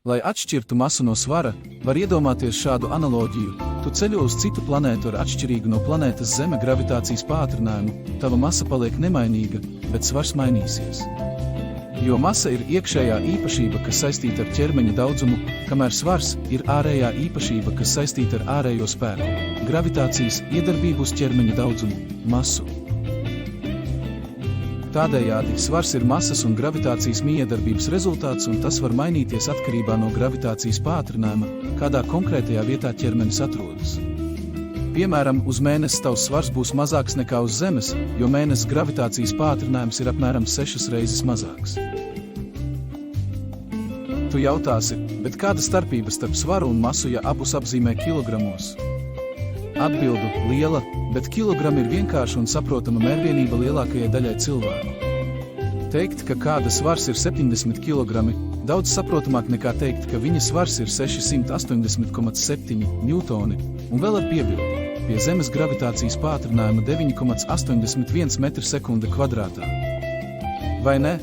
Lai atšķirtu masu no svara, var iedomāties šādu analoģiju. Tu ceļo uz citu planētu ar atšķirīgu no planētas Zeme gravitācijas pātrinājumu, tava masa paliek nemainīga, bet svars mainīsies. Jo masa ir iekšējā īpašība, kas saistīta ar ķermeņa daudzumu, kamēr svars ir ārējā īpašība, kas saistīta ar ārējo spēku, gravitācijas iedarbību uz ķermeņa daudzumu, masu. Tādējādi svars ir masas un gravitācijas miedarbības rezultāts, un tas var mainīties atkarībā no gravitācijas pātrinājuma, kādā konkrētajā vietā ķermenis atrodas. Piemēram, uz mēnesi tavs svars būs mazāks nekā uz Zemes, jo mēnesis gravitācijas pātrinājums ir apmēram 6 reizes mazāks. Tu jautāsi, bet kāda starpība starp svaru un masu, ja abus apzīmē kilogramos? Atbildu – liela, bet kilogrami ir vienkārša un saprotama mērvienība lielākajai daļai cilvēku. Teikt, ka kāda svars ir 70 kilogrami, daudz saprotamāk nekā teikt, ka viņa svars ir 680,7 ņūtoni, un vēl ar piebildi – pie Zemes gravitācijas pātrinājuma 9,81 m/s kvadrātā. Vai ne?